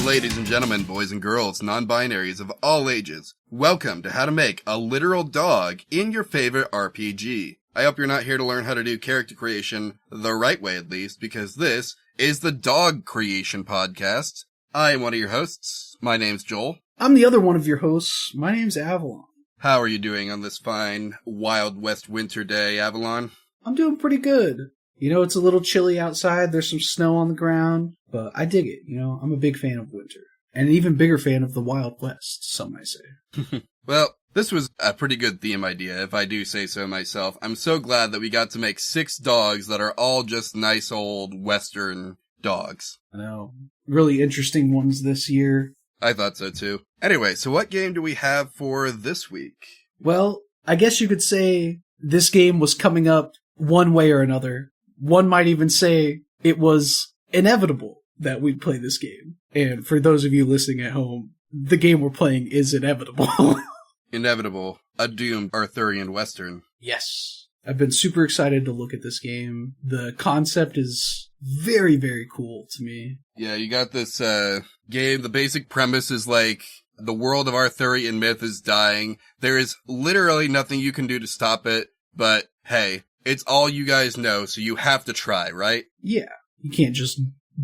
ladies and gentlemen, boys and girls, non-binaries of all ages, welcome to how to make a literal dog in your favorite RPG. I hope you're not here to learn how to do character creation the right way at least, because this is the Dog Creation Podcast. I am one of your hosts. My name's Joel. I'm the other one of your hosts. My name's Avalon. How are you doing on this fine Wild West winter day, Avalon? I'm doing pretty good. You know, it's a little chilly outside. There's some snow on the ground, but I dig it. You know, I'm a big fan of winter. And an even bigger fan of the Wild West, some might say. Well, this was a pretty good theme idea, if I do say so myself. I'm so glad that we got to make 6 dogs that are all just nice old Western dogs. I know. Really interesting ones this year. I thought so too. Anyway, so what game do we have for this week? Well, I guess you could say this game was coming up one way or another. One might even say it was inevitable that we'd play this game. And for those of you listening at home, the game we're playing is inevitable. Inevitable. A doomed Arthurian Western. Yes. I've been super excited to look at this game. The concept is very, very cool to me. Yeah, you got this game. The basic premise is like the world of Arthurian myth is dying. There is literally nothing you can do to stop it, but hey, it's all you guys know, so you have to try, right? Yeah. You can't just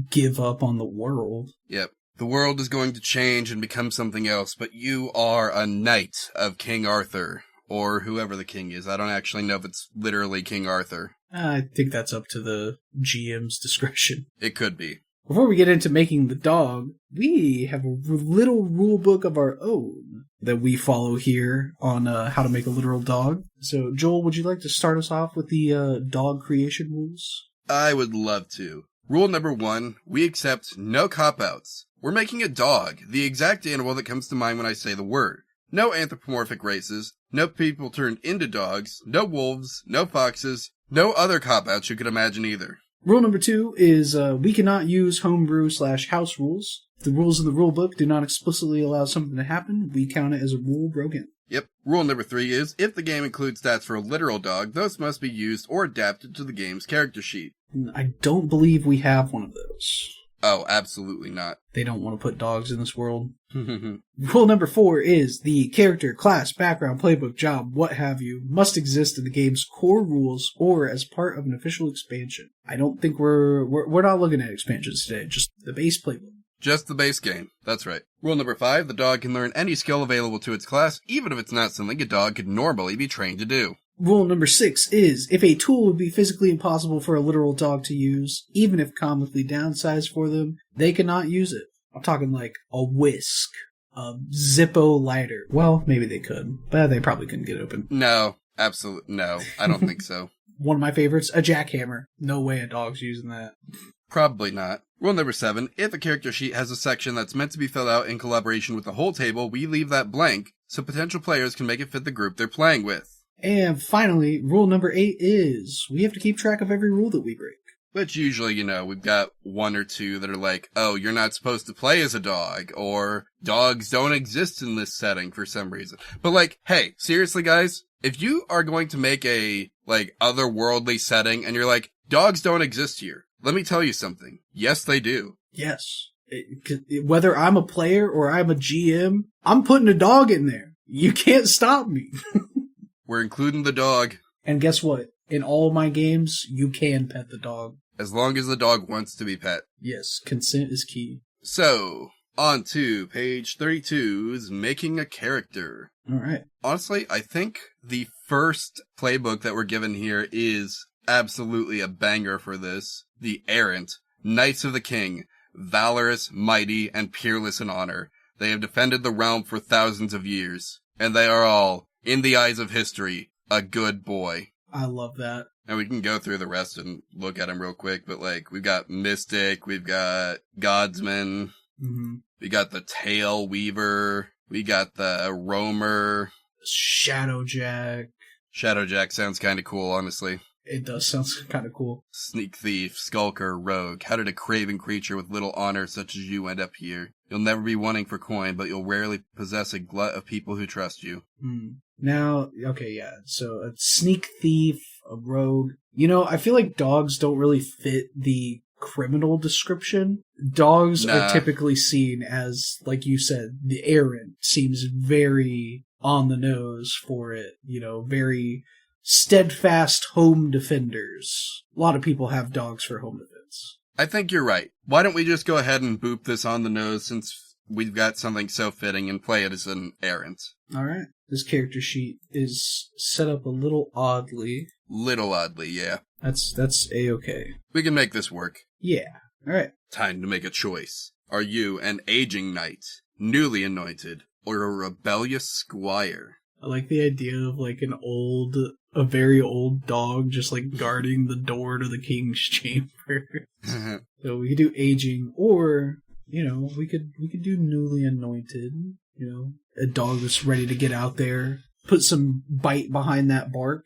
give up on the world. Yep. The world is going to change and become something else, but you are a knight of King Arthur, or whoever the king is. I don't actually know if it's literally King Arthur. I think that's up to the GM's discretion. It could be. Before we get into making the dog, we have a little rule book of our own that we follow here on how to make a literal dog. So, Joel, would you like to start us off with the dog creation rules? I would love to. Rule number 1, we accept no cop-outs. We're making a dog, the exact animal that comes to mind when I say the word. No anthropomorphic races, no people turned into dogs, no wolves, no foxes, no other cop-outs you could imagine either. Rule number 2 is we cannot use homebrew/house rules. If the rules in the rule book do not explicitly allow something to happen, we count it as a rule broken. Yep. Rule number 3 is, if the game includes stats for a literal dog, those must be used or adapted to the game's character sheet. I don't believe we have one of those. Oh, absolutely not. They don't want to put dogs in this world. Rule number 4 is the character, class, background, playbook, job, what have you, must exist in the game's core rules or as part of an official expansion. I don't think we're not looking at expansions today, just the base playbook. Just the base game. That's right. Rule number 5, the dog can learn any skill available to its class, even if it's not something a dog could normally be trained to do. Rule number 6 is, if a tool would be physically impossible for a literal dog to use, even if comically downsized for them, they cannot use it. I'm talking like a whisk, a Zippo lighter. Well, maybe they could, but they probably couldn't get open. No, absolutely no. I don't think so. One of my favorites, a jackhammer. No way a dog's using that. Probably not. Rule number 7, if a character sheet has a section that's meant to be filled out in collaboration with the whole table, we leave that blank so potential players can make it fit the group they're playing with. And finally, rule number 8 is, we have to keep track of every rule that we break. Which usually, you know, we've got 1 or 2 that are like, oh, you're not supposed to play as a dog, or dogs don't exist in this setting for some reason. But like, hey, seriously guys, if you are going to make a, like, otherworldly setting and you're like, dogs don't exist here, let me tell you something. Yes, they do. Yes. Whether I'm a player or I'm a GM, I'm putting a dog in there. You can't stop me. We're including the dog. And guess what? In all my games, you can pet the dog. As long as the dog wants to be pet. Yes, consent is key. So, on to page 32's Making a Character. All right. Honestly, I think the first playbook that we're given here is absolutely a banger for this. The Errant, Knights of the King, valorous, mighty, and peerless in honor. They have defended the realm for thousands of years, and they are all, in the eyes of history, a good boy. I love that. And we can go through the rest and look at them real quick, but like, we've got Mystic, we've got Godsman, we got the Tail Weaver, we got the Roamer. Shadowjack. Shadowjack sounds kind of cool, honestly. It does sound kind of cool. Sneak thief, skulker, rogue. How did a craven creature with little honor such as you end up here? You'll never be wanting for coin, but you'll rarely possess a glut of people who trust you. Now, okay, yeah. So a sneak thief, a rogue. You know, I feel like dogs don't really fit the criminal description. Dogs Nah. are typically seen as, like you said, the errant seems very on the nose for it, very steadfast home defenders. A lot of people have dogs for home defense. I think you're right. Why don't we just go ahead and boop this on the nose since we've got something so fitting and play it as an errant. All right. This character sheet is set up a little oddly. Little oddly, yeah. That's A-okay. We can make this work. Yeah. All right. Time to make a choice. Are you an aging knight, newly anointed, or a rebellious squire? I like the idea of like a very old dog just like guarding the door to the king's chamber. So we could do aging, or we could do newly anointed. A dog that's ready to get out there, put some bite behind that bark.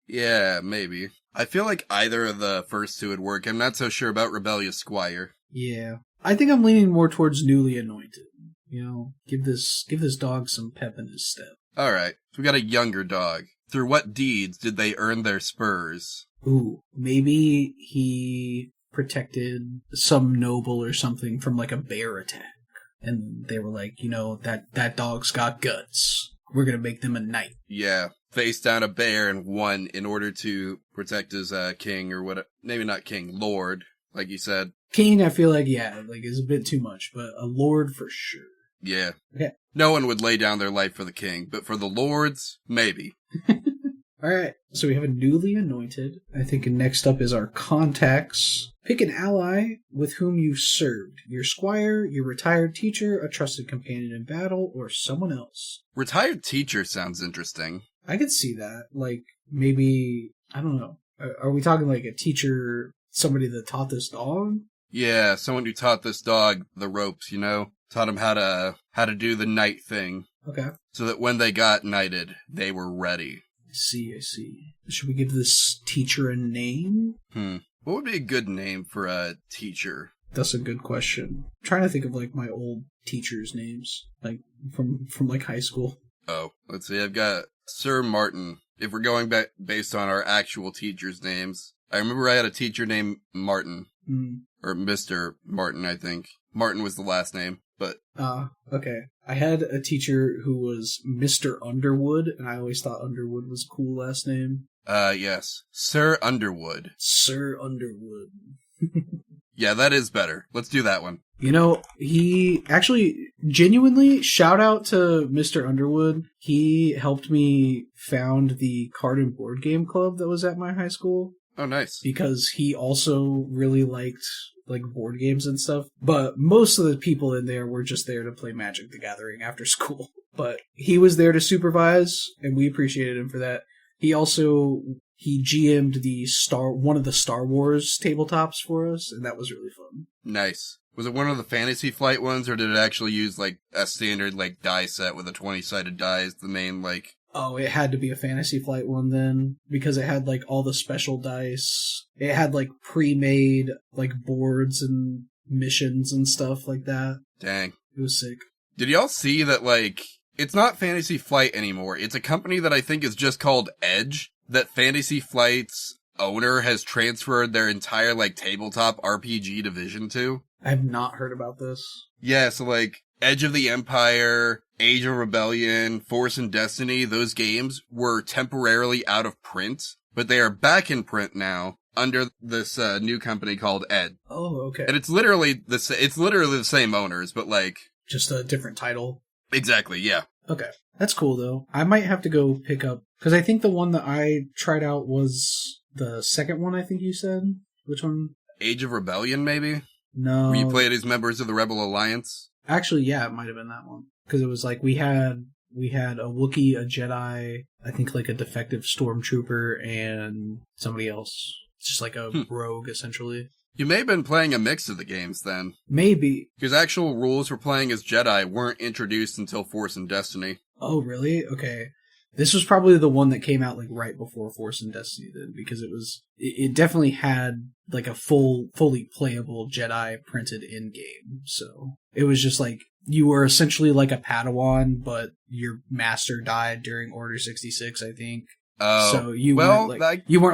Yeah, maybe. I feel like either of the first two would work. I'm not so sure about rebellious squire. Yeah, I think I'm leaning more towards newly anointed. Give this dog some pep in his step. All right, so we got a younger dog. Through what deeds did they earn their spurs? Ooh, maybe he protected some noble or something from like a bear attack. And they were like, that dog's got guts. We're going to make them a knight. Yeah, faced down a bear and won in order to protect his king or what? Maybe not king, lord, like you said. King, I feel like, is a bit too much, but a lord for sure. Yeah. Okay. No one would lay down their life for the king, but for the lords, maybe. All right, so we have a newly anointed. I think next up is our contacts. Pick an ally with whom you've served. Your squire, your retired teacher, a trusted companion in battle, or someone else. Retired teacher sounds interesting. I could see that. Like, maybe, I don't know. Are we talking like a teacher, somebody that taught this dog? Yeah, someone who taught this dog the ropes, Taught him how to do the knight thing. Okay. So that when they got knighted, they were ready. I see. Should we give this teacher a name? What would be a good name for a teacher? That's a good question. I'm trying to think of like my old teachers' names, like from like high school. Oh, let's see. I've got Sir Martin. If we're going back based on our actual teachers' names, I remember I had a teacher named Martin, or Mr. Martin, I think. Martin was the last name, but... okay. I had a teacher who was Mr. Underwood, and I always thought Underwood was a cool last name. Yes. Sir Underwood. Sir Underwood. Yeah, that is better. Let's do that one. He actually, genuinely, shout out to Mr. Underwood. He helped me found the card and board game club that was at my high school. Oh, nice. Because he also really liked like board games and stuff. But most of the people in there were just there to play Magic the Gathering after school. But he was there to supervise, and we appreciated him for that. He GM'd one of the Star Wars tabletops for us, and that was really fun. Nice. Was it one of the Fantasy Flight ones, or did it actually use like a standard like die set with a 20-sided die as the main like... Oh, it had to be a Fantasy Flight one then, because it had like all the special dice. It had like pre-made like boards and missions and stuff like that. Dang. It was sick. Did y'all see that like, it's not Fantasy Flight anymore. It's a company that I think is just called Edge, that Fantasy Flight's owner has transferred their entire like tabletop RPG division to. I have not heard about this. Yeah, so like Edge of the Empire, Age of Rebellion, Force and Destiny, those games were temporarily out of print, but they are back in print now under this new company called Ed. Oh, okay. And it's literally the same owners, but like just a different title. Exactly, yeah. Okay. That's cool though. I might have to go pick up, because I think the one that I tried out was the second one, I think you said. Which one? Age of Rebellion, maybe? No. Where you played as members of the Rebel Alliance? Actually, yeah, it might have been that one. Because it was like, we had a Wookiee, a Jedi, I think like a defective stormtrooper, and somebody else. It's just like a rogue, essentially. You may have been playing a mix of the games then. Maybe. Because actual rules for playing as Jedi weren't introduced until Force and Destiny. Oh, really? Okay. This was probably the one that came out like right before Force and Destiny then, because it definitely had like a fully playable Jedi printed in game. So it was just like, you were essentially like a Padawan, but your master died during Order 66, I think. Oh. So you weren't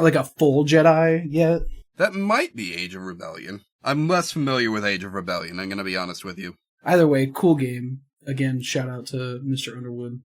like a full Jedi yet. That might be Age of Rebellion. I'm less familiar with Age of Rebellion, I'm gonna be honest with you. Either way, cool game. Again, shout out to Mr. Underwood.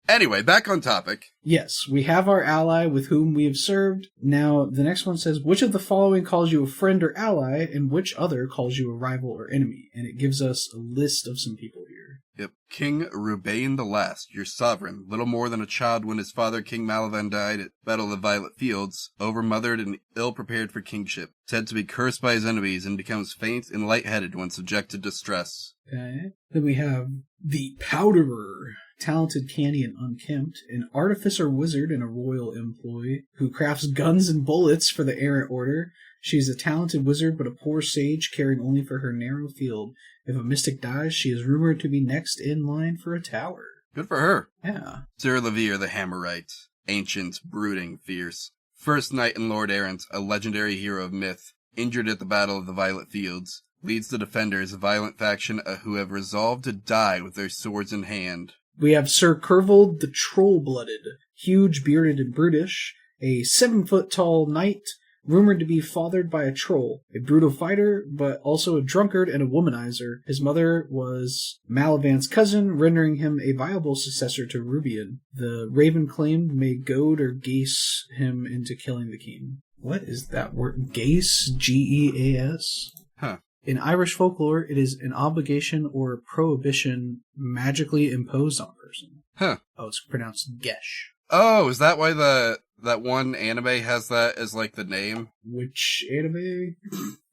Anyway, back on topic. Yes, we have our ally with whom we have served. Now, the next one says, which of the following calls you a friend or ally, and which other calls you a rival or enemy? And it gives us a list of some people here. Yep. King Rubain the Last, your sovereign, little more than a child when his father King Malavan died at Battle of the Violet Fields, overmothered and ill-prepared for kingship, said to be cursed by his enemies and becomes faint and lightheaded when subjected to stress. Okay. Then we have the Powderer, talented, canny, and unkempt, an artificer wizard and a royal employee who crafts guns and bullets for the Errant Order. She is a talented wizard but a poor sage, caring only for her narrow field. If a mystic dies, she is rumored to be next in line for a tower. Good for her. Yeah. Sir Levere the Hammerite, ancient, brooding, fierce. First knight and Lord Errant, a legendary hero of myth, injured at the Battle of the Violet Fields, leads the Defenders, a violent faction who have resolved to die with their swords in hand. We have Sir Curvold the Troll-Blooded, huge, bearded, and brutish, a 7-foot-tall knight, rumored to be fathered by a troll, a brutal fighter, but also a drunkard and a womanizer. His mother was Malavan's cousin, rendering him a viable successor to Rubian. The Raven claimed may goad or gaze him into killing the king. What is that word? Gaze? Geas? Huh. In Irish folklore, it is an obligation or a prohibition magically imposed on a person. Huh. Oh, it's pronounced gesh. Oh, is that why that one anime has that as like the name? Which anime?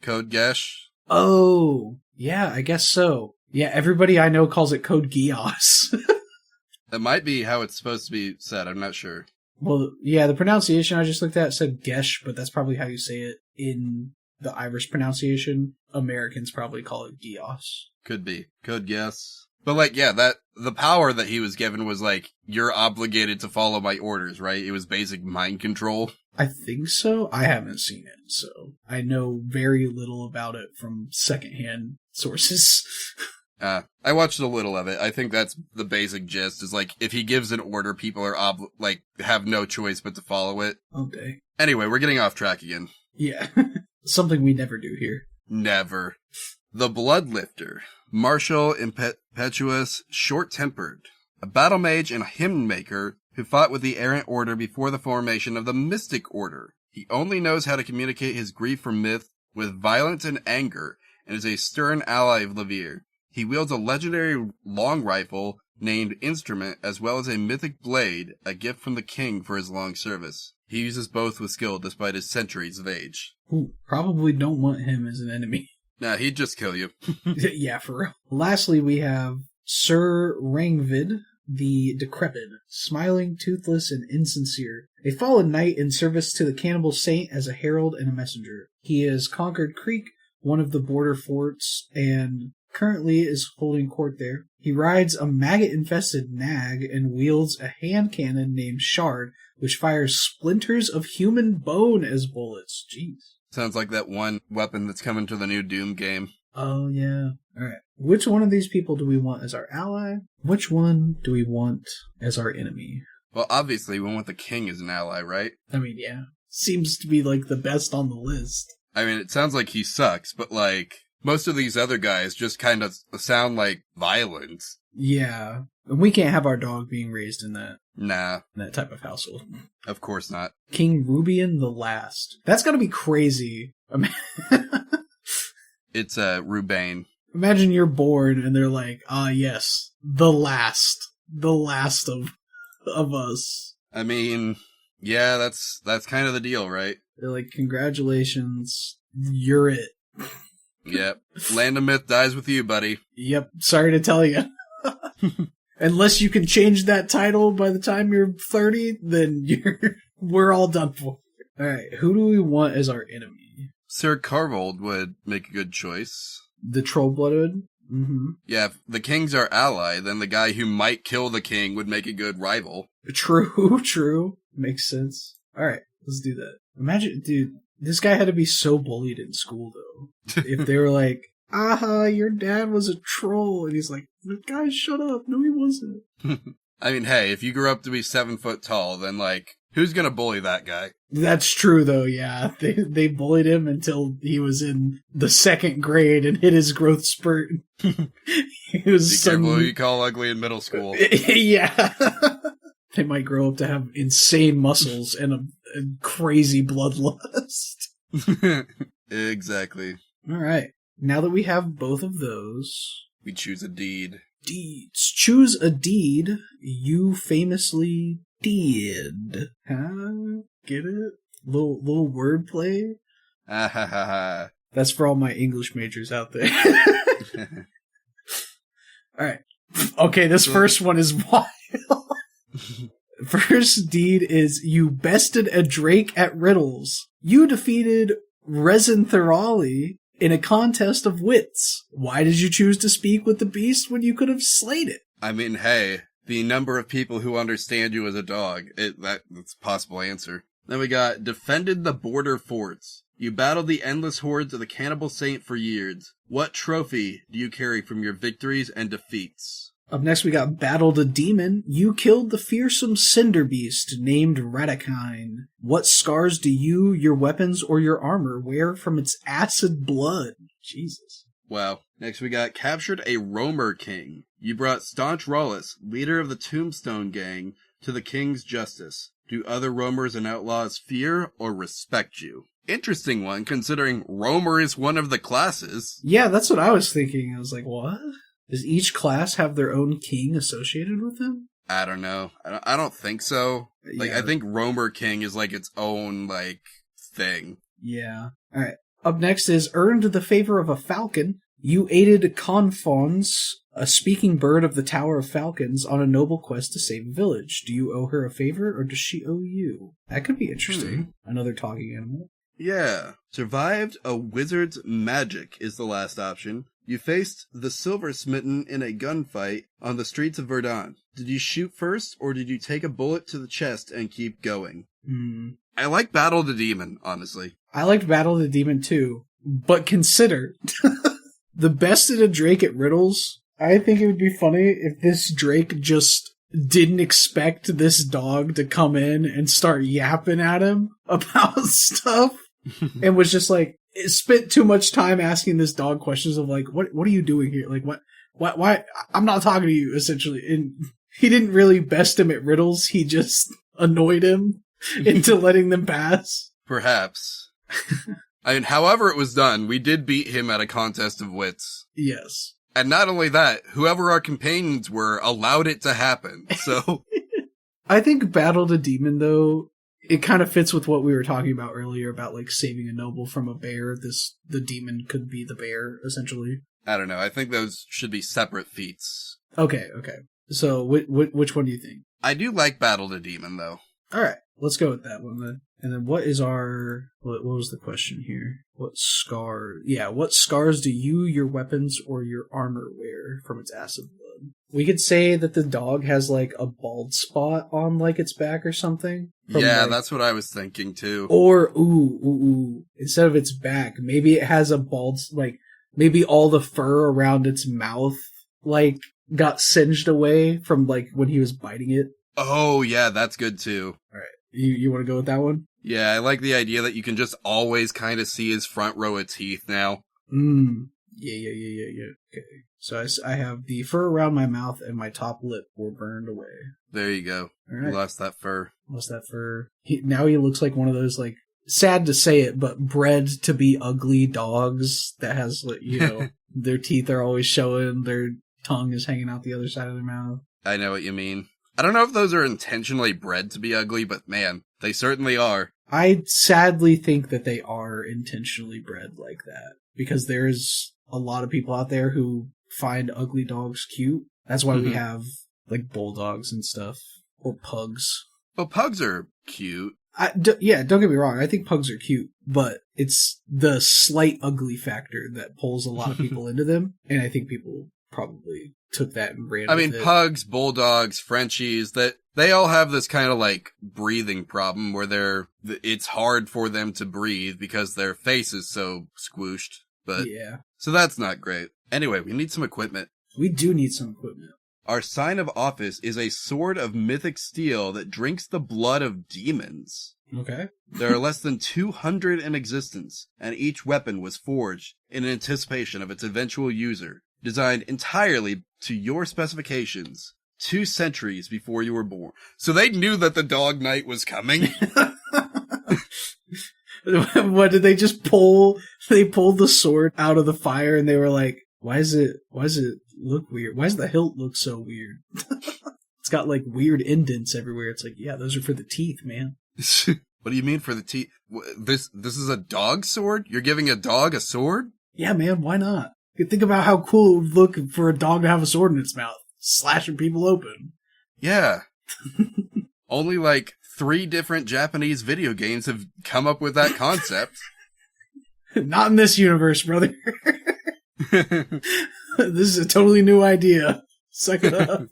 Code Geass? Oh, yeah, I guess so. Yeah, everybody I know calls it Code Geass. That might be how it's supposed to be said, I'm not sure. Well, yeah, the pronunciation I just looked at said gesh, but that's probably how you say it in the Irish pronunciation. Americans probably call it Geass. Could be. Code Geass. But like, yeah, the power that he was given was like, you're obligated to follow my orders, right? It was basic mind control. I think so. I haven't seen it, so I know very little about it from secondhand sources. I watched a little of it. I think that's the basic gist, is like, if he gives an order, people are have no choice but to follow it. Okay. Anyway, we're getting off track again. Yeah. Something we never do here. Never. The Bloodlifter. Martial, impetuous, short-tempered. A battle mage and a hymn maker who fought with the Errant Order before the formation of the Mystic Order. He only knows how to communicate his grief for myth with violence and anger, and is a stern ally of Levere. He wields a legendary long rifle named Instrument, as well as a mythic blade, a gift from the king for his long service. He uses both with skill despite his centuries of age. Ooh, probably don't want him as an enemy. Nah, he'd just kill you. Yeah, for real. Lastly, we have Sir Rangvid, the Decrepit, smiling, toothless, and insincere. A fallen knight in service to the cannibal saint as a herald and a messenger. He has conquered Creek, one of the border forts, and currently is holding court there. He rides a maggot-infested nag and wields a hand cannon named Shard, which fires splinters of human bone as bullets. Jeez. Sounds like that one weapon that's coming to the new Doom game. Oh, yeah. Alright. Which one of these people do we want as our ally? Which one do we want as our enemy? Well, obviously, we want the king as an ally, right? I mean, yeah. Seems to be, like, the best on the list. I mean, it sounds like he sucks, but, like, most of these other guys just kind of sound like violence. Yeah. And we can't have our dog being raised in that. Nah. That type of household. Of course not. King Rubian the Last. That's gotta be crazy. It's Rubain. Imagine you're born and they're like, yes, the last of us. I mean, yeah, that's kind of the deal, right? They're like, congratulations, you're it. Yep. Land of Myth dies with you, buddy. Yep, sorry to tell you. Unless you can change that title by the time you're 30, then we're all done for. Alright, who do we want as our enemy? Sir Carvold would make a good choice. The Troll-Blooded? Mm-hmm. Yeah, if the king's our ally, then the guy who might kill the king would make a good rival. True. Makes sense. Alright, let's do that. Imagine, dude, this guy had to be so bullied in school, though. If they were like, your dad was a troll. And he's like, guys, shut up. No, he wasn't. I mean, hey, if you grew up to be 7 foot tall, then, like, Who's gonna bully that guy? That's true, though, yeah. They bullied him until he was in the 2nd grade and hit his growth spurt. He was Be careful who you call ugly in middle school. Yeah. They might grow up to have insane muscles and a crazy bloodlust. Exactly. All right. Now that we have both of those... We choose a deed. Deeds. Choose a deed you famously did. Huh? Get it? Little wordplay? Ah ha ha ha. That's for all my English majors out there. Alright. Okay, this first one is wild. First deed is you bested a drake at riddles. You defeated Resin Thirali in a contest of wits. Why did you choose to speak with the beast when you could have slayed it? I mean, hey, the number of people who understand you as a dog, that's a possible answer. Then we got defended the border forts. You battled the endless hordes of the cannibal saint for years. What trophy do you carry from your victories and defeats? Up next we got battled a demon. You killed the fearsome cinder beast named Radakine. What scars do you, your weapons, or your armor wear from its acid blood? Jesus. Wow. Next we got captured a roamer king. You brought staunch Rawlus, leader of the Tombstone Gang, to the king's justice. Do other roamers and outlaws fear or respect you? Interesting one, considering roamer is one of the classes. Yeah, that's what I was thinking. I was like, what? Does each class have their own king associated with them? I don't know. I don't think so. Like, Yeah. I think roamer king is like its own, like, thing. Yeah. Alright. Up next is earned the favor of a falcon. You aided Confons, a speaking bird of the Tower of Falcons, on a noble quest to save a village. Do you owe her a favor, or does she owe you? That could be interesting. Another talking animal. Yeah. Survived a wizard's magic is the last option. You faced the Silver Smitten in a gunfight on the streets of Verdun. Did you shoot first, or did you take a bullet to the chest and keep going? I like Battle the Demon, honestly. I liked Battle of the Demon too, but consider the bested a drake at riddles. I think it would be funny if this drake just didn't expect this dog to come in and start yapping at him about stuff and was just like, spent too much time asking this dog questions of like, what are you doing here? Like, why, I'm not talking to you, essentially. And he didn't really best him at riddles. He just annoyed him into letting them pass. Perhaps. I mean, however it was done, we did beat him at a contest of wits. Yes. And not only that, whoever our companions were allowed it to happen. So I think Battle the Demon, though, it kind of fits with what we were talking about earlier about like saving a noble from a bear. The demon could be the bear, essentially. I don't know. I think those should be separate feats. Okay. So which one do you think? I do like Battle the Demon, though. All right, let's go with that one then. And then what is what was the question here? What scars do you, your weapons, or your armor wear from its acid blood? We could say that the dog has like a bald spot on like its back or something. Yeah, that's what I was thinking too. Or, instead of its back, maybe it has a bald, like, maybe all the fur around its mouth, like, got singed away from, like, when he was biting it. Oh, yeah, that's good too. Alright, you want to go with that one? Yeah, I like the idea that you can just always kind of see his front row of teeth now. Yeah. Okay. So I have the fur around my mouth and my top lip were burned away. There you go. All right. You lost that fur. Now he looks like one of those, like, sad to say it, but bred to be ugly dogs that has, like, you know, their teeth are always showing, their tongue is hanging out the other side of their mouth. I know what you mean. I don't know if those are intentionally bred to be ugly, but man, they certainly are. I sadly think that they are intentionally bred like that, because there's a lot of people out there who find ugly dogs cute. That's why we have, like, bulldogs and stuff, or pugs. Well, pugs are cute. Yeah, don't get me wrong. I think pugs are cute, but it's the slight ugly factor that pulls a lot of people into them, and I think people probably took that and ran with it. Pugs, bulldogs, Frenchies, that they all have this kind of like breathing problem where it's hard for them to breathe because their face is so squooshed. But yeah, so that's not great. Anyway, we need some equipment. We do need some equipment. Our sign of office is a sword of mythic steel that drinks the blood of demons. Okay. There are less than 200 in existence, and each weapon was forged in anticipation of its eventual user, designed entirely to your specifications 2 centuries before you were born. So they knew that the Dog Knight was coming. What did they just pull? They pulled the sword out of the fire and they were like, why does it look weird? Why does the hilt look so weird? It's got like weird indents everywhere. It's like, yeah, those are for the teeth, man. What do you mean for the teeth? This is a dog sword? You're giving a dog a sword? Yeah, man, why not? You think about how cool it would look for a dog to have a sword in its mouth, slashing people open. Yeah. Only like 3 different Japanese video games have come up with that concept. Not in this universe, brother. This is a totally new idea. Suck it up.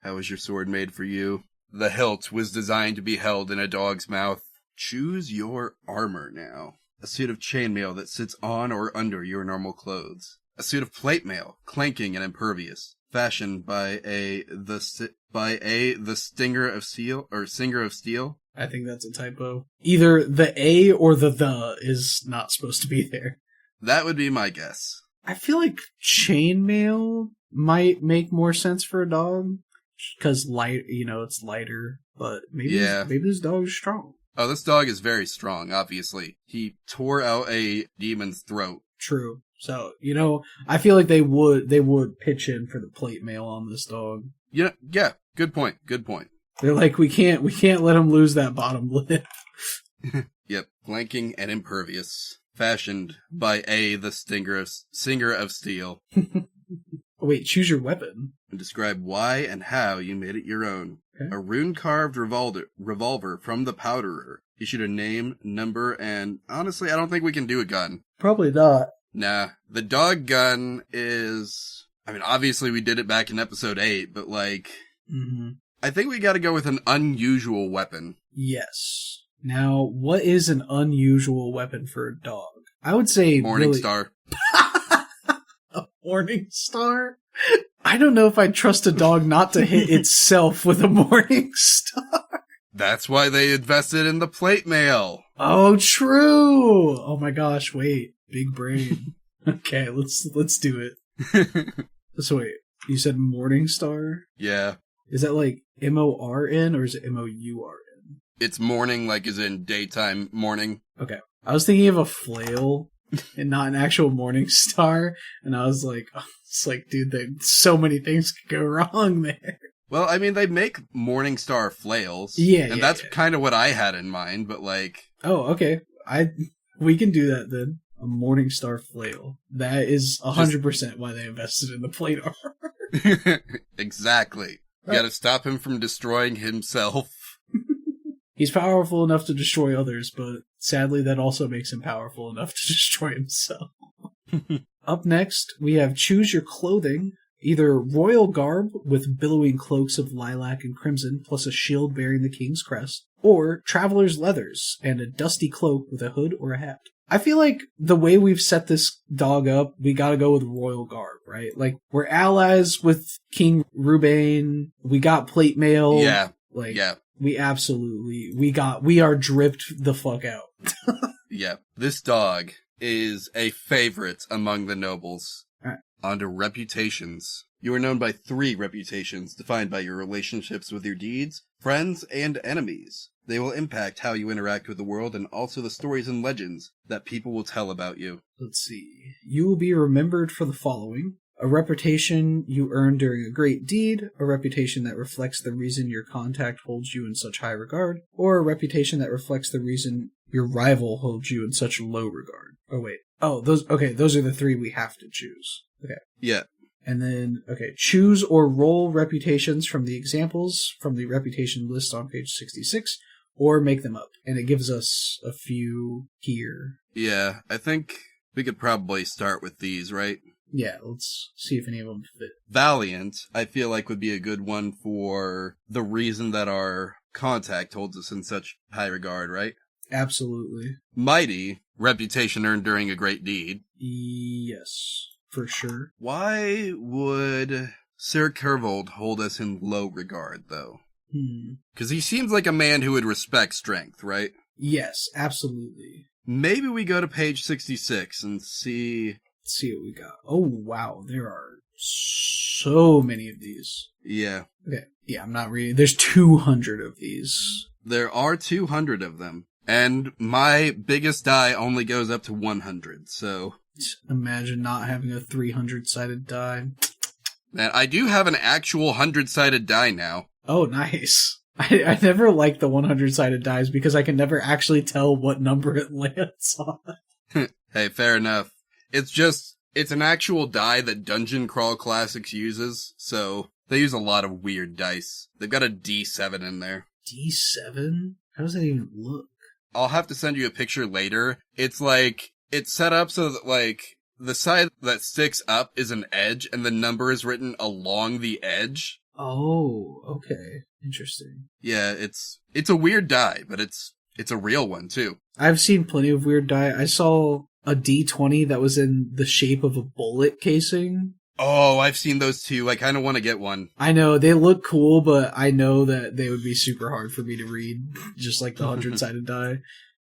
How was your sword made for you? The hilt was designed to be held in a dog's mouth. Choose your armor now. A suit of chainmail that sits on or under your normal clothes. A suit of plate mail, clanking and impervious, fashioned by the Stinger of Steel or Singer of Steel. I think that's a typo. Either the A or the is not supposed to be there. That would be my guess. I feel like chainmail might make more sense for a dog because it's lighter. But maybe this dog is strong. Oh, this dog is very strong. Obviously, he tore out a demon's throat. True. So I feel like they would pitch in for the plate mail on this dog. Yeah. Good point. They're like, we can't let him lose that bottom lip. Yep, flanking and impervious, fashioned by the Singer of Steel. Wait, choose your weapon. And describe why and how you made it your own. Okay. A rune-carved revolver from the Powderer. Issued a name, number, and honestly, I don't think we can do a gun. Probably not. Nah, the dog gun is... I mean, obviously we did it back in episode 8, but I think we gotta go with an unusual weapon. Yes. Now, what is an unusual weapon for a dog? I would say Morningstar. A Morningstar? I don't know if I'd trust a dog not to hit itself with a Morningstar. That's why they invested in the plate mail. Oh, true. Oh my gosh, wait. Big brain. Okay, let's do it. So wait, you said Morningstar? Yeah. Is that like MORN or is it MOURN? It's morning, like as in daytime morning. Okay. I was thinking of a flail and not an actual Morningstar, and I was like, dude, there's so many things could go wrong there. Well, I mean, they make Morningstar flails. Yeah, and that's kind of what I had in mind, but like... Oh, okay. We can do that then. A Morningstar flail. That is 100% why they invested in the plate armor. Exactly. You gotta stop him from destroying himself. He's powerful enough to destroy others, but sadly that also makes him powerful enough to destroy himself. Up next, we have Choose Your Clothing. Either royal garb with billowing cloaks of lilac and crimson, plus a shield bearing the king's crest, or traveler's leathers and a dusty cloak with a hood or a hat. I feel like the way we've set this dog up, we gotta go with royal garb, right? Like, we're allies with King Rubain, we got plate mail. Yeah. We absolutely, we are dripped the fuck out. Yeah. This dog is a favorite among the nobles. All right. On to reputations. You are known by 3 reputations, defined by your relationships with your deeds, friends, and enemies. They will impact how you interact with the world and also the stories and legends that people will tell about you. Let's see. You will be remembered for the following: a reputation you earned during a great deed, a reputation that reflects the reason your contact holds you in such high regard, or a reputation that reflects the reason your rival holds you in such low regard. Oh, wait. Oh, those are the 3 we have to choose. Okay. Yeah. And then, choose or roll reputations from the examples from the reputation list on page 66, or make them up. And it gives us a few here. Yeah, I think we could probably start with these, right? Yeah, let's see if any of them fit. Valiant, I feel like would be a good one for the reason that our contact holds us in such high regard, right? Absolutely. Mighty, reputation earned during a great deed. Yes, for sure. Why would Sir Kervold hold us in low regard, though? Hmm. Because he seems like a man who would respect strength, right? Yes, absolutely. Maybe we go to page 66 and see... Let's see what we got. Oh, wow. There are so many of these. Yeah. Okay. Yeah, I'm not reading. There's 200 of these. There are 200 of them. And my biggest die only goes up to 100, so... Imagine not having a 300-sided die. Man, I do have an actual 100-sided die now. Oh, nice. I never like the 100-sided dies because I can never actually tell what number it lands on. Hey, fair enough. It's an actual die that Dungeon Crawl Classics uses, so they use a lot of weird dice. They've got a D7 in there. D7? How does that even look? I'll have to send you a picture later. It's set up so that, like, the side that sticks up is an edge, and the number is written along the edge. Oh, okay. Interesting. Yeah, it's a weird die, but it's a real one, too. I've seen plenty of weird die. I saw a D20 that was in the shape of a bullet casing. Oh, I've seen those too. I kind of want to get one. I know, they look cool, but I know that they would be super hard for me to read, just like the 100-sided die.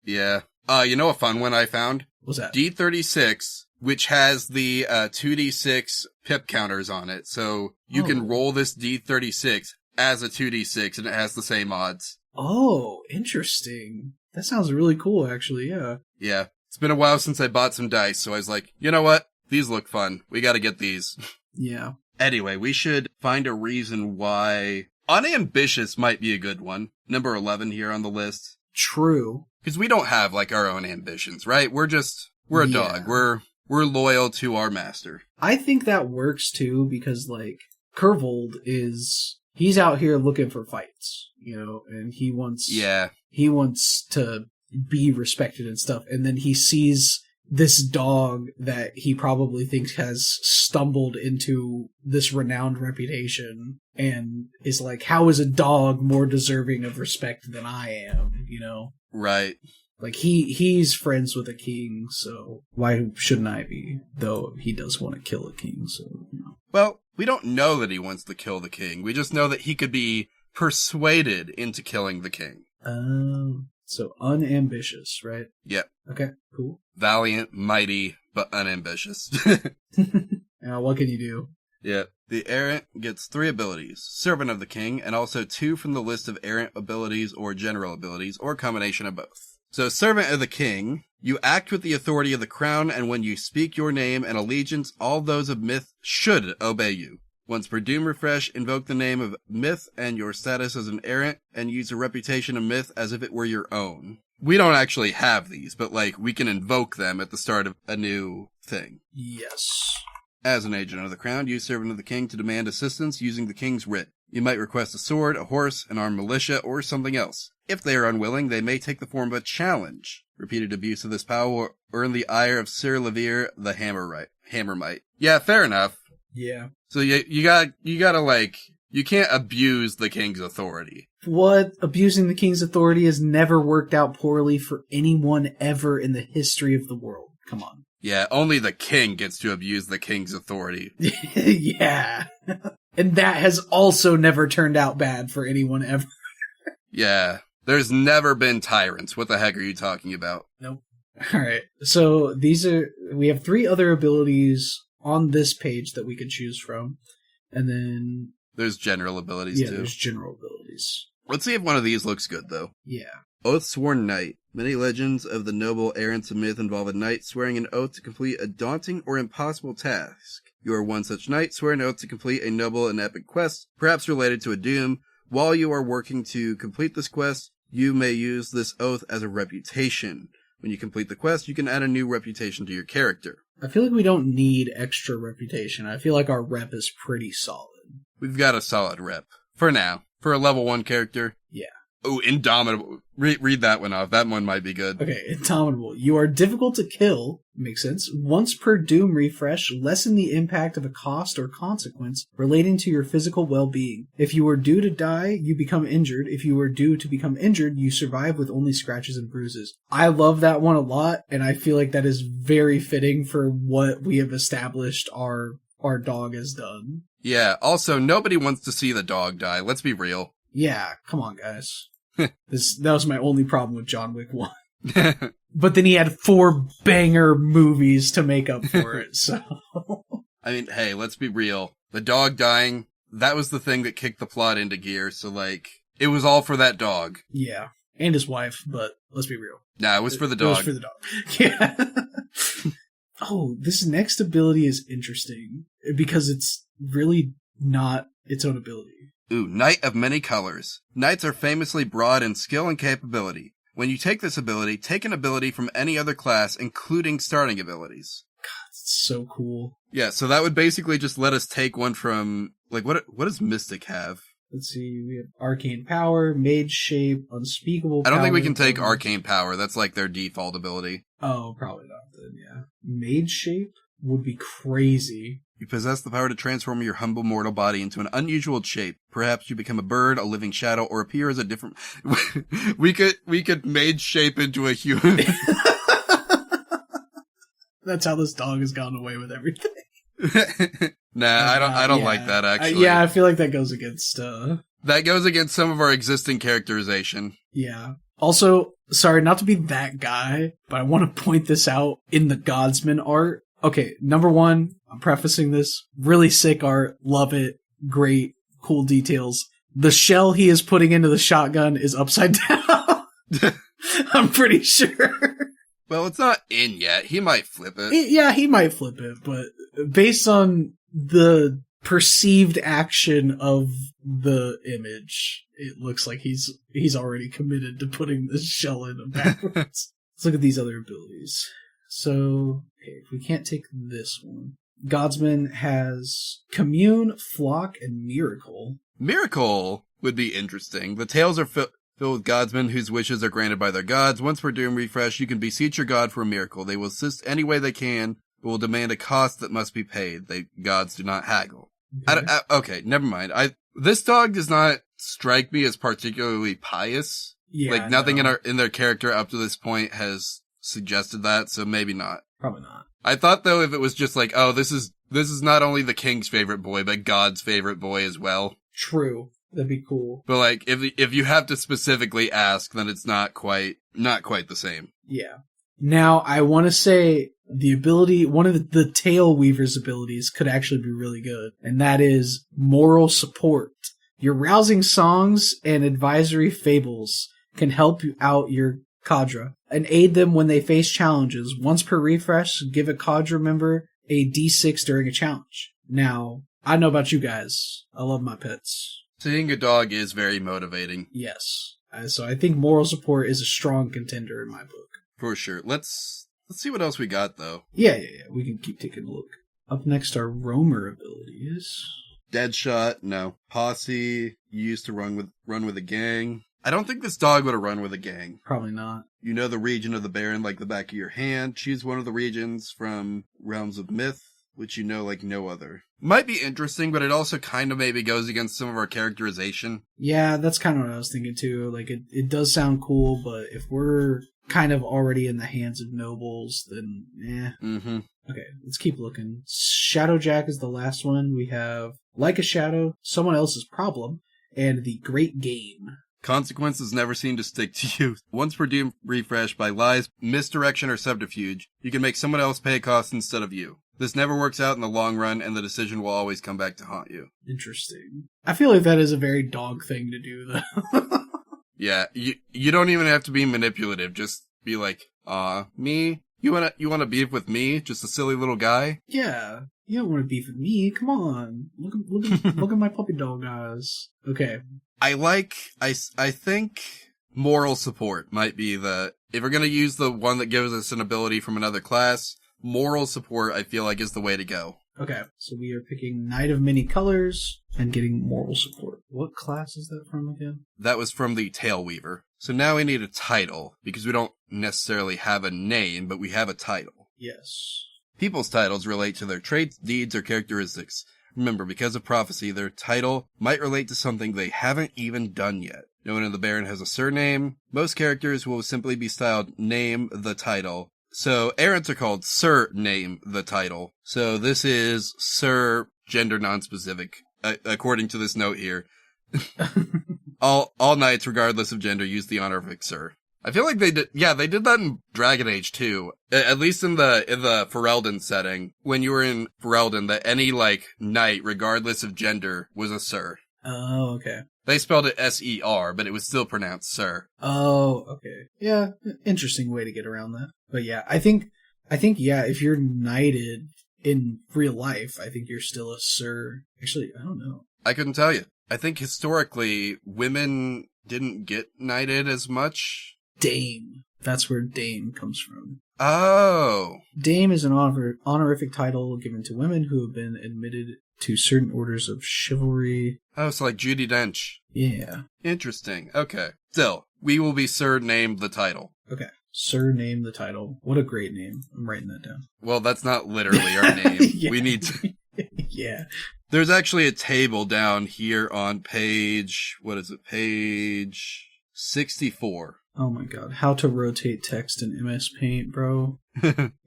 Yeah. You know a fun one I found? What's that? D36, which has the 2d6 pip counters on it. So you can roll this D36 as a 2d6, and it has the same odds. Oh, interesting. That sounds really cool, actually, yeah. Yeah. It's been a while since I bought some dice, so I was like, you know what? These look fun. We gotta get these. Yeah. Anyway, we should find a reason why unambitious might be a good one. Number 11 here on the list. True. Because we don't have, like, our own ambitions, right? We're a dog. We're loyal to our master. I think that works, too, because, like, Kervold he's out here looking for fights, and he wants to be respected and stuff, and then he sees this dog that he probably thinks has stumbled into this renowned reputation and is like, how is a dog more deserving of respect than I am, Right. Like, he's friends with a king, so why shouldn't I be? Though he does want to kill a king, so, Well, we don't know that he wants to kill the king. We just know that he could be persuaded into killing the king. So unambitious, right? Yep. Okay, cool. Valiant, mighty, but unambitious. Now, what can you do? Yep. The Errant gets 3 abilities. Servant of the King, and also 2 from the list of Errant abilities or general abilities, or a combination of both. So, Servant of the King, you act with the authority of the crown, and when you speak your name and allegiance, all those of Myth should obey you. Once per doom refresh, invoke the name of Myth and your status as an Errant, and use a reputation of Myth as if it were your own. We don't actually have these, but, like, we can invoke them at the start of a new thing. Yes. As an agent of the crown, use Servant of the King to demand assistance using the King's writ. You might request a sword, a horse, an armed militia, or something else. If they are unwilling, they may take the form of a challenge. Repeated abuse of this power will earn the ire of Sir Levere the Hammermite. Yeah, fair enough. Yeah. So you gotta like, you can't abuse the King's authority. What? Abusing the King's authority has never worked out poorly for anyone ever in the history of the world. Come on. Yeah, only the King gets to abuse the King's authority. Yeah. And that has also never turned out bad for anyone ever. Yeah. There's never been tyrants. What the heck are you talking about? Nope. Alright. So we have 3 other abilities on this page that we could choose from. And then there's general abilities too. Yeah, there's general abilities. Let's see if one of these looks good though. Yeah. Oath-sworn knight. Many legends of the noble errants of myth involve a knight swearing an oath to complete a daunting or impossible task. You are one such knight, swear an oath to complete a noble and epic quest, perhaps related to a doom. While you are working to complete this quest, you may use this oath as a reputation. When you complete the quest, you can add a new reputation to your character. I feel like we don't need extra reputation. I feel like our rep is pretty solid. We've got a solid rep. For now. For a level 1 character. Yeah. Oh, Indomitable. Read that one off. That one might be good. Okay, Indomitable. You are difficult to kill. Makes sense. Once per doom refresh, lessen the impact of a cost or consequence relating to your physical well-being. If you are due to die, you become injured. If you are due to become injured, you survive with only scratches and bruises. I love that one a lot, and I feel like that is very fitting for what we have established our our dog has done. Yeah, also, nobody wants to see the dog die. Let's be real. Yeah, come on, guys. That was my only problem with John Wick 1. But then he had 4 banger movies to make up for it, so... I mean, hey, let's be real. The dog dying, that was the thing that kicked the plot into gear, so, like, it was all for that dog. Yeah, and his wife, but let's be real. Nah, it was for the dog. It was for the dog. Yeah. Oh, this next ability is interesting, because it's really not its own ability. Ooh, Knight of Many Colors. Knights are famously broad in skill and capability. When you take this ability, take an ability from any other class, including starting abilities. God, it's so cool. Yeah, so that would basically just let us take one from, like, what does Mystic have? Let's see, we have Arcane Power, Mage Shape, Unspeakable Power. I don't think we can take Arcane Power. That's like their default ability. Oh, probably not then, yeah. Mage Shape would be crazy. You possess the power to transform your humble mortal body into an unusual shape. Perhaps you become a bird, a living shadow, or appear as a different... we could mage shape into a human. That's how this dog has gotten away with everything. I don't like that, actually. Yeah, I feel like that goes against... That goes against some of our existing characterization. Yeah. Also, sorry, not to be that guy, but I want to point this out in the Godsman art. Okay, number one, I'm prefacing this. Really sick art. Love it. Great. Cool details. The shell he is putting into the shotgun is upside down. I'm pretty sure. Well, it's not in yet. He might flip it. Yeah, he might flip it, but based on the perceived action of the image, it looks like he's already committed to putting this shell in backwards. Let's look at these other abilities. So, okay, if we can't take this one. Godsman has Commune, Flock, and Miracle. Miracle would be interesting. The tales are filled with godsmen whose wishes are granted by their gods. Once per doom refresh, you can beseech your god for a miracle. They will assist any way they can, but will demand a cost that must be paid. Gods do not haggle. Okay, okay, never mind. This dog does not strike me as particularly pious. Yeah, like nothing in their character up to this point has suggested that, so maybe not. Probably not. I thought though if it was just like, oh, this is not only the king's favorite boy, but God's favorite boy as well. True. That'd be cool. But like if you have to specifically ask, then it's not quite the same. Yeah. Now I want to say the ability, one of the Tail Weaver's abilities could actually be really good, and that is moral support. Your rousing songs and advisory fables can help you out your cadre and aid them when they face challenges. Once per refresh, give a cadre member a D6 during a challenge. Now, I don't know about you guys. I love my pets. Seeing a dog is very motivating. Yes. So I think moral support is a strong contender in my book. For sure. Let's see what else we got, though. Yeah. We can keep taking a look. Up next are roamer abilities. Deadshot, no. Posse, you used to run with a gang. I don't think this dog would have run with a gang. Probably not. You know the region of the Baron like the back of your hand. Choose one of the regions from Realms of Myth, which you know like no other. Might be interesting, but it also kind of maybe goes against some of our characterization. Yeah, that's kind of what I was thinking too. Like, it does sound cool, but if we're kind of already in the hands of nobles, then Mm-hmm. Okay, let's keep looking. Shadowjack is the last one. We have Like a Shadow, Someone Else's Problem, and The Great Game. Consequences never seem to stick to you. Once per doom refresh by lies, misdirection, or subterfuge, you can make someone else pay a cost instead of you. This never works out in the long run, and the decision will always come back to haunt you. Interesting. I feel like that is a very dog thing to do, though. Yeah, you don't even have to be manipulative. Just be like, me? You wanna beef with me? Just a silly little guy? Yeah. You don't want to beef with me. Come on. Look at my puppy dog eyes. Okay. I think moral support might be if we're gonna use the one that gives us an ability from another class, moral support I feel like is the way to go. Okay. So we are picking Knight of Many Colors and getting moral support. What class is that from again? That was from the Tail Weaver. So now we need a title, because we don't necessarily have a name, but we have a title. Yes. People's titles relate to their traits, deeds, or characteristics. Remember, because of prophecy, their title might relate to something they haven't even done yet. No one in the Baron has a surname. Most characters will simply be styled name the title. So errants are called Sir Name the Title. So this is Sir Gender Nonspecific, according to this note here. All knights, regardless of gender, use the honorific Sir. I feel like they did that in Dragon Age too. At least in the Ferelden setting. When you were in Ferelden, that any, knight, regardless of gender, was a Sir. Oh, okay. They spelled it S-E-R, but it was still pronounced Sir. Oh, okay. Yeah, interesting way to get around that. But yeah, I think, if you're knighted in real life, I think you're still a Sir. Actually, I don't know. I couldn't tell you. I think historically, women didn't get knighted as much. Dame. That's where Dame comes from. Oh. Dame is an honorific title given to women who have been admitted to certain orders of chivalry. Oh, so like Judi Dench. Yeah. Interesting. Okay. Still, we will be Sir Named the Title. Okay. Sir Name the Title. What a great name. I'm writing that down. Well, that's not literally our name. Yeah. We need to... Yeah. There's actually a table down here on page 64. Oh my god. How to rotate text in MS Paint, bro.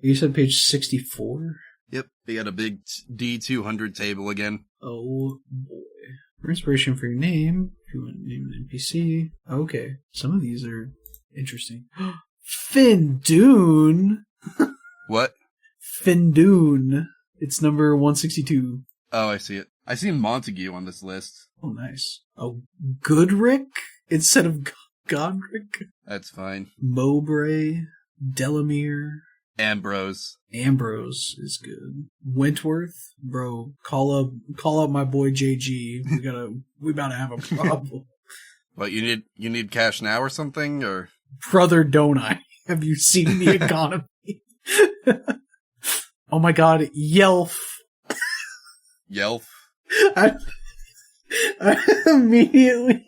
You said page 64? Yep. They got a big D200 table again. Oh boy. For inspiration for your name, if you want to name an NPC. Okay. Some of these are interesting. Findoon! What? Findoon. It's number 162. Oh, I see it. I see Montague on this list. Oh, nice. Oh, Goodrick instead of Godric. That's fine. Mowbray, Delamere, Ambrose. Ambrose is good. Wentworth, bro. Call up my boy JG. We about to have a problem. What, you need cash now or something, or? Brother, don't I? Have you seen the economy? Oh my god, Yelf. Yelf? I'm immediately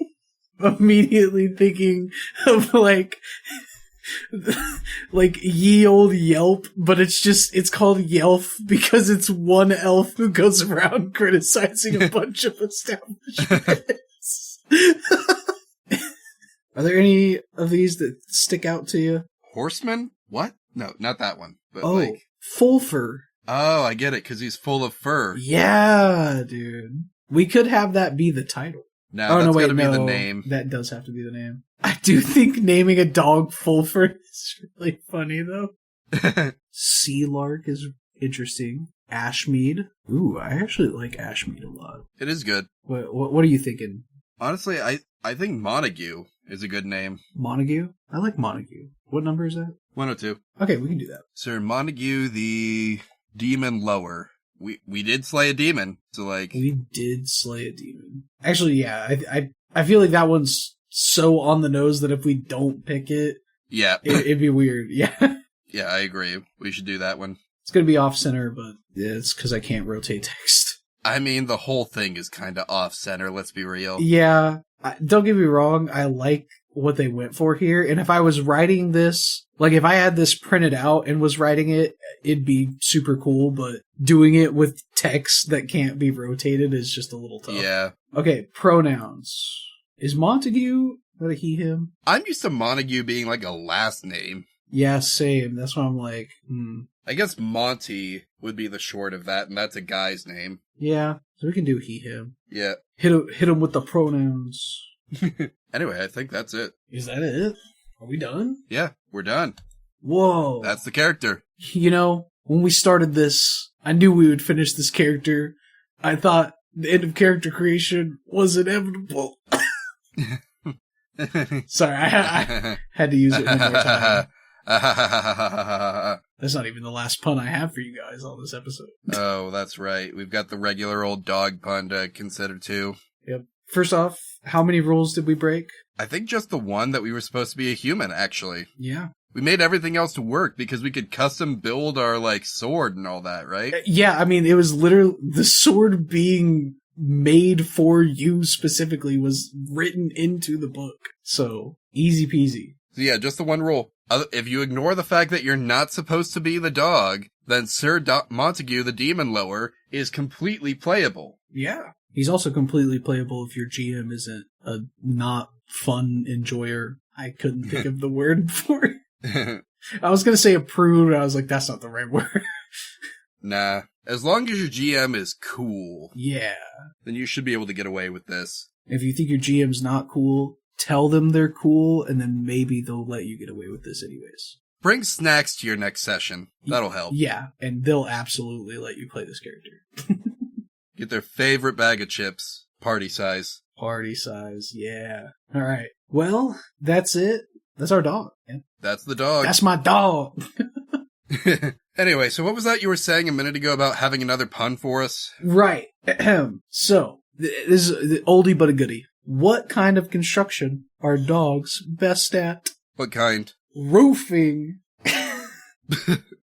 thinking of like ye old Yelp, but it's called Yelf because it's one elf who goes around criticizing a bunch of establishments. Are there any of these that stick out to you? Horseman? What? No, not that one. But Fulfur. Oh, I get it, because he's full of fur. Yeah, dude. We could have that be the title. No, that's gotta be the name. That does have to be the name. I do think naming a dog Fulfur is really funny, though. Sealark is interesting. Ashmead. Ooh, I actually like Ashmead a lot. It is good. What are you thinking? Honestly, I think Montague is a good name. Montague? I like Montague. What number is that? 102. Okay, we can do that. Sir Montague the Demon Lower. We did slay a demon, so We did slay a demon. Actually, yeah, I feel like that one's so on the nose that if we don't pick it, yeah, it'd be weird. Yeah. Yeah, I agree. We should do that one. It's gonna be off center, but it's because I can't rotate text. I mean, the whole thing is kind of off center. Let's be real. Yeah, don't get me wrong. I like what they went for here, and if I was writing this, if I had this printed out and was writing it, it'd be super cool. But doing it with text that can't be rotated is just a little tough. Yeah. Okay, pronouns. Is Montague not a he, him? I'm used to Montague being like a last name. Yeah, same. That's why I'm like, I guess Monty would be the short of that, and that's a guy's name. Yeah, so we can do he, him. Yeah. Hit him with the pronouns. Anyway, I think that's it. Is that it? Are we done? Yeah, we're done. Whoa. That's the character. You know, when we started this, I knew we would finish this character. I thought the end of character creation was inevitable. Sorry, I had to use it one more time. That's not even the last pun I have for you guys on this episode. Oh, that's right. We've got the regular old dog pun to consider too. Yep. First off, how many rules did we break? I think just the one that we were supposed to be a human, actually. Yeah. We made everything else to work because we could custom build our, sword and all that, right? Yeah, I mean, it was literally the sword being made for you specifically was written into the book. So, easy peasy. So yeah, just the one rule. If you ignore the fact that you're not supposed to be the dog, then Sir Montague, the Demon Lower, is completely playable. Yeah. He's also completely playable if your GM isn't a not fun enjoyer. I couldn't think of the word for it. I was going to say a prude, I was like, that's not the right word. Nah. As long as your GM is cool. Yeah. Then you should be able to get away with this. If you think your GM's not cool, tell them they're cool, and then maybe they'll let you get away with this anyways. Bring snacks to your next session. That'll help. Yeah, and they'll absolutely let you play this character. Get their favorite bag of chips. Party size. Party size, yeah. All right. Well, that's it. That's our dog. Yeah. That's the dog. That's my dog. Anyway, so what was that you were saying a minute ago about having another pun for us? Right. So, this is the oldie but a goodie. What kind of construction are dogs best at? What kind? Roofing.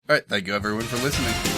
Alright, thank you everyone for listening.